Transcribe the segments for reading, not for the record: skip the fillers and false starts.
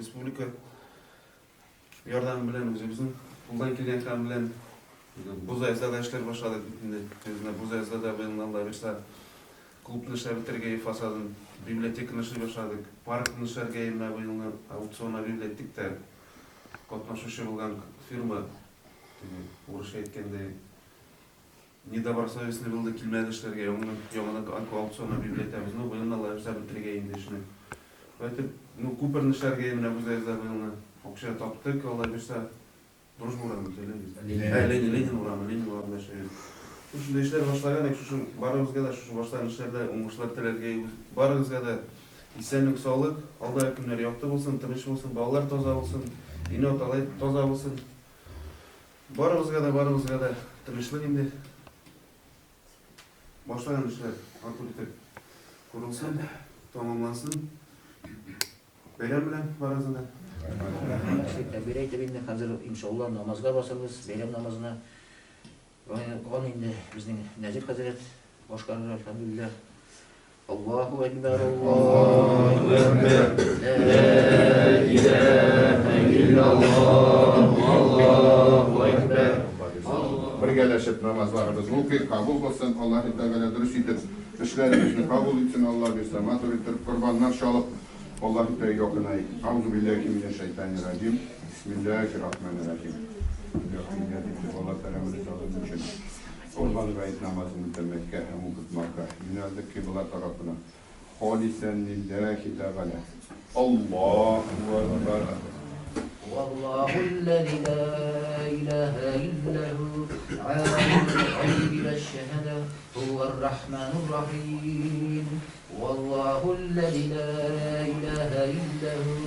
Республика yordamı bilen özümüzün buldan kelgen kan bilen bu zayıfta da işler başladık. Bu zayıfta da benim Allah verse klubun işler bitirgeyi fasadın bibliotekini işler başladık. Parkın işler geyimle bu yılın auksyona bibliotek de katnaşışı bulgan firma uğraş etkende Недобросовестный был килмәдешләргә, яңадан аукциона библиотекабыз, ну, быелны Алла үзе битергән инде эшне. Поэтому күперне эшләргә менә бу зайда быелны акча таптык, Алла бирсә, дружба урамы теләбез. Ленин урамы эшләйбез. Шундай эшләр башлаган, шушы барыбызга да шушы баштан эшләрдә уңышлар теләргә, барыбызга да исәнлек, саулык, алда көннәр якты булсын, тыныч булсын, балалар таза булсын, ине аталай таза булсын. Барыбызга да тынычлык инде. Başlayan işler akıllıdır kurulsun, tamamlansın. Beyler bilen var azında. Birey de binde hazır inşallah namazga basarız, beyram namazına. Onun indi bizden Necip Hazret başkanı elhamdülillah. Allahu Ekber, Allahu Ekber, La ilahe illallah, Allahu Ekber. Birleşip namazlarımız okuyup kabul olsun. Allah-u Teala dürüst edip işlerimizni kabul etsin. Allah bir semat üretip kurbanlar çalıp Allah-u Teala yokınay. Euzubillahimineşşeytanirracim. Bismillahirrahmanirrahim. Allah Teala'mızı sağlığı için. Kurban-ı Bayit namazını temmekke hem okutmakka. Yöneldik kıbla tarafına. Halisen lillahi teala. Allahu Ekber. والله الذي لا إله إلا هو عالم الغيب والشهادة هو الرحمن الرحيم والله الذي لا إله إلا هو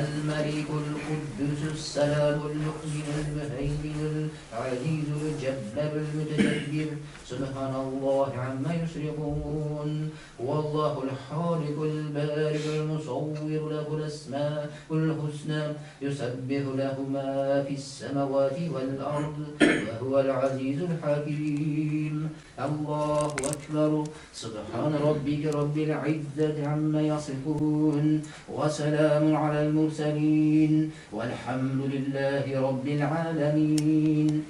الملك القدوس السلام المؤمن المهيمن العزيز الجبار المتكبر سبحان الله عما يشركون والله الخالق البارئ المصور له الأسماء الحسنى يسبح له ما في السماوات والأرض وهو العزيز الحكيم الله أكبر سبحان ربك رب العزة عما يصفون وسلام على المرسلين والحمد لله رب العالمين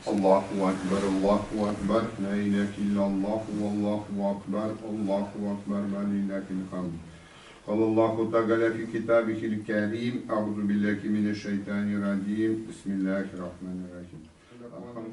Allahu Ekber, Allahu Ekber, la ilahe illallah, Allahu Ekber, Allahu Ekber, ve lillahil hamd. Allahu Teala fi kitabihil kerim, Euzu billahi mineşşeytanirracim, Bismillahirrahmanirrahim.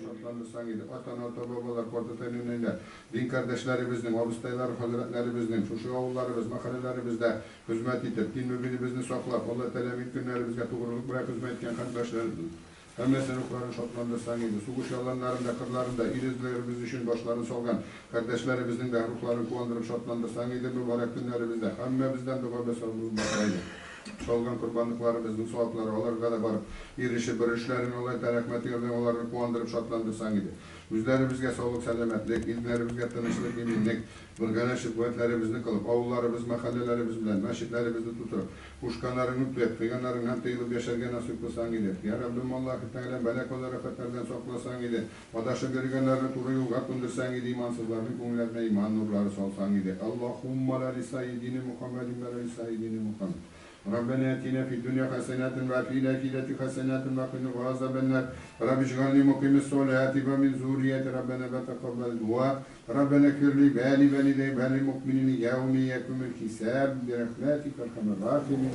Şartlanırsan gidip ata babalar, portatenliler, din kardeşlerimizin, obustaylar, hazretlerimizin, şu oğullarımız, mahallelerimizde hizmet edip, din mübinimizni saklap, Allah Teala mümkünlerimizde tuğruluk bırak hizmet etken kardeşlerimizin. Hemmesini Kur'an'ın şartlandırsan gibi, su kuş yalanlarında, kırlarında, ilizlerimiz için başlarını solgan, kardeşlerimizin de ruhlarını kuvandırıp şartlandırsan gibi mübarek günlerimizde, hemmemizden de kabul sallallahu bakaydı. Solgan kurbanlıklarımızın soğukları olar da varıp, irişi bürüşlerin olay rahmetinizden onları kuvandırıp şartlandırsan gibi. Yüzlerimizge sağlık, selametlik, ilmlerimizge tanışlık, eminlik, bırganaşıp kuvvetlerimizni kılıp, avullarımız, mahallelerimiz bilen, meşitlerimizi tutup, kuşkanların mutlu et, kıyanların hem teyilip yaşarken nasip kılsan gider. Ya Rabbim Allah'ı Teala belek ve zarafetlerden soklasan gider. Vadaşı görgenlerini turuyu katındırsan gider, imansızların kumletine iman nurları solsan gider. Allahumma la lisayyidini Muhammedin ve la lisayyidini Muhammed. ربنا آتنا في الدنيا حسنة وفي الآخرة حسنة وقنا عذاب النار رب اجعلني مقيم الصلاة ومن ذريتي ربنا وتقبل دعاء ربنا اغفر لي ولوالدي وللمؤمنين يوم يقوم الحساب برحمتك ارحم الراحمين